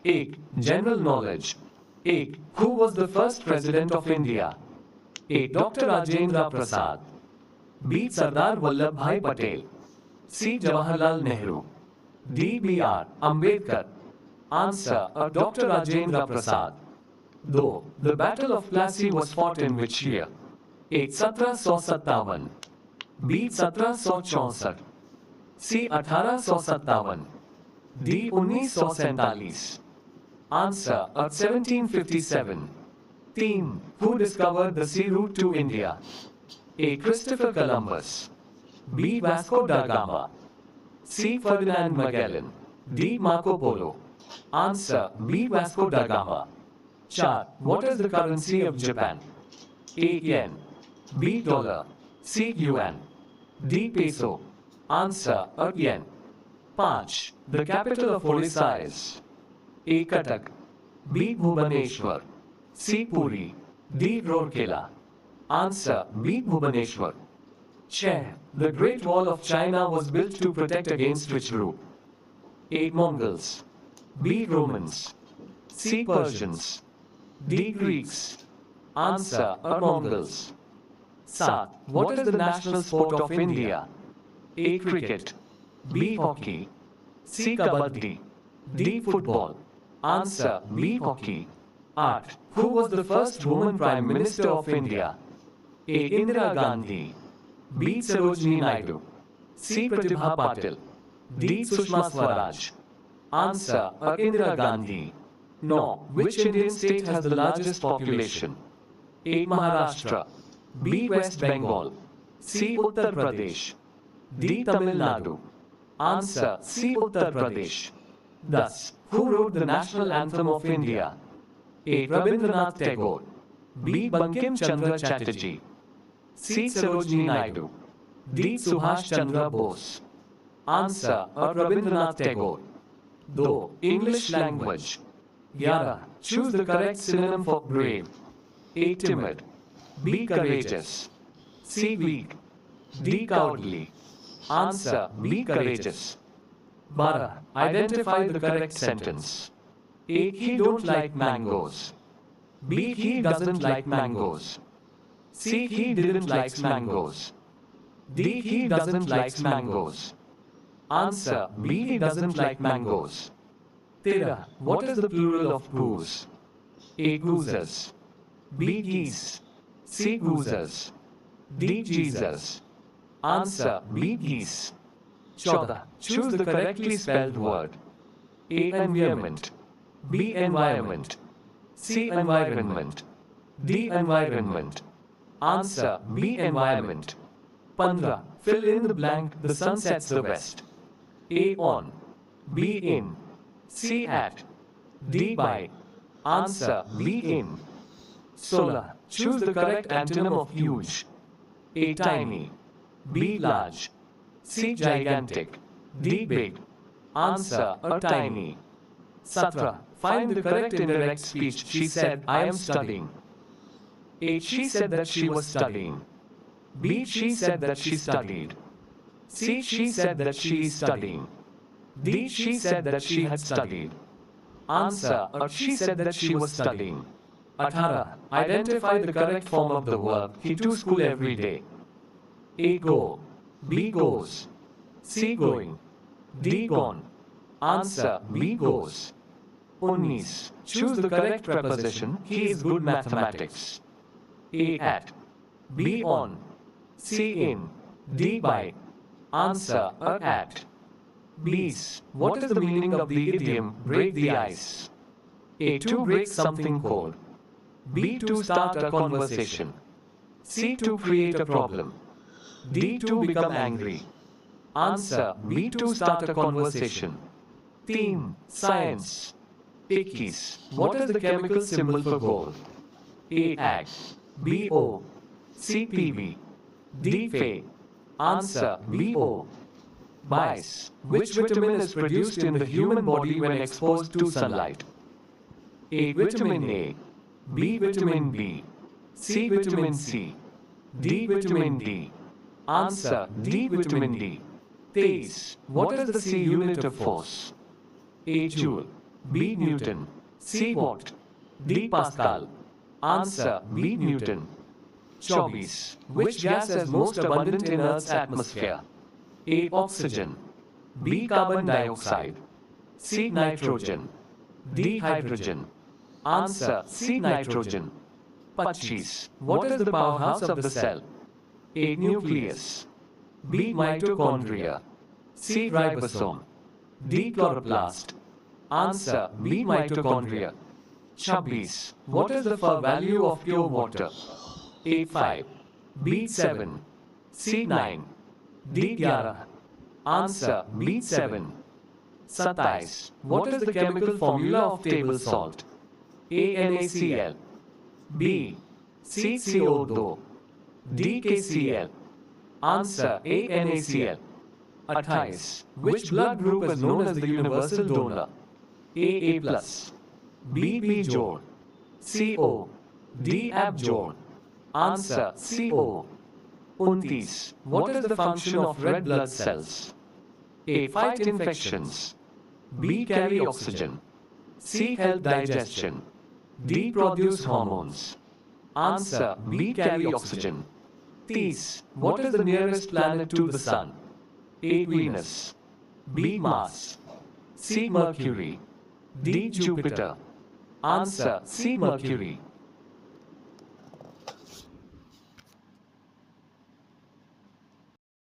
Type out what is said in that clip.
एक. General knowledge. एक. Who was the first president of India? A. Dr. Rajendra Prasad. B. Sardar Vallabhbhai Patel. C. Jawaharlal Nehru. D. B.R. Ambedkar. Answer: Dr. Rajendra Prasad. Though the Battle of Plassey was fought in which year? A. 1757. B. 1764. C. 1857. D. 1947. Answer: 1757. Theme: Who discovered the sea route to India? A. Christopher Columbus. B. Vasco da Gama. C. Ferdinand Magellan. D. Marco Polo. Answer: B. Vasco da Gama. 4. What is the currency of Japan? A. Yen. B. Dollar. C. Yuan. D. Peso. Answer: Yen. 5. The capital of Odisha is? A. Cuttack. B. Bhubaneswar. C. Puri. D. Rourkela. Answer: B. Bhubaneswar. Chair. The Great Wall of China was built to protect against which group? A. Mongols. B. Romans. C. Persians. D. Greeks. Answer: Mongols. 7. What is the national sport of India? A. Cricket. B. Hockey. C. Kabaddi. D. Football. Answer: B. Hockey. 8. Who was the first woman Prime Minister of India? A. Indira Gandhi. B. Sarojini Naidu. C. Pratibha Patil. D. Sushma Swaraj. Answer: Indira Gandhi. No. Which Indian state has the largest population? A. Maharashtra. B. West Bengal. C. Uttar Pradesh. D. Tamil Nadu. Answer: C. Uttar Pradesh. Thus, who wrote the national anthem of India? A. Rabindranath Tagore. B. Bankim Chandra Chatterjee. C. Sarojini Naidu. D. Subhash Chandra Bose. Answer: Rabindranath Tagore. Though English language. 11. Choose the correct synonym for brave. A. Timid. B. Courageous. C. Weak. D. Cowardly. Answer: B. Courageous. 12. Identify the correct sentence. A. He don't like mangoes. B. He doesn't like mangoes. C. He didn't like mangoes. D. He doesn't like mangoes. Answer: B. He doesn't like mangoes. 13. What is the plural of goose? A. Gooses. B. Geese. C. Goosers. D. Jesus. Answer: B. Geese. 14. Choose the correctly spelled word. A. Environment. B. Environment. C. Environment. D. Environment. Answer: B. Environment. 15. Fill in the blank. The sun sets the west. A. On. B. In. C. At. D. By. Answer: B. In. 16. Choose the correct antonym of huge. A. Tiny. B. Large. C. Gigantic. D. Big. Answer: tiny. 17. Find the correct indirect speech. She said, I am studying. A. She said that she was studying. B. She said that she studied. C. She said that she is studying. D. She said that she had studied. Answer: she said that she was studying. 18. Identify the correct form of the verb he to school every day. A. Go. B. Goes. C. Going. D. Gone. Answer: B. Goes. 19. Choose the correct preposition. He is good mathematics. A. At. B. On. C. In. D. By. Answer: at. 20. What is the meaning of the idiom break the ice? A. To break something cold. B. To start a conversation. C. To create a problem. D. To become angry. Answer: B. To start a conversation. Theme: Science. 21. What is the chemical symbol for gold? A. Ag. B. O. C. Pb. D. Fe. Answer: B. O. 22. Which vitamin is produced in the human body when exposed to sunlight? A. Vitamin A. B. Vitamin B. C. Vitamin C. D. Vitamin D. Answer: D. Vitamin D. 23. What is the C unit of force? A. Joule. B. Newton. C. Watt. D. Pascal. Answer B. Newton. 24. Which gas is most abundant in Earth's atmosphere? A. Oxygen. B. Carbon dioxide. C. Nitrogen. D. Hydrogen. Answer C. Nitrogen. 25. What is the powerhouse of the cell? A. Nucleus. B. Mitochondria. C. Ribosome. D. Chloroplast. Answer B. Mitochondria. 26. What is the Fa value of pure water? A. 5. B. 7. C. 9. D. 11. Answer B. 7. 27. What is the chemical formula of table salt? A. NaCl. B. CCO2. D. KCl. Answer A. NaCl. 28. Which blood group is known as the universal donor? A. A+. B. B जोड़. C. O. D. Ab जोड़. Answer C. O. 29. What is the function of red blood cells? A. Fight infections. B. Carry oxygen. C. Help digestion. D. Produce hormones. Answer B. Carry oxygen. 30. What is the nearest planet to the Sun? A. Venus. B. Mars. C. Mercury. D. Jupiter. Answer C. Mercury.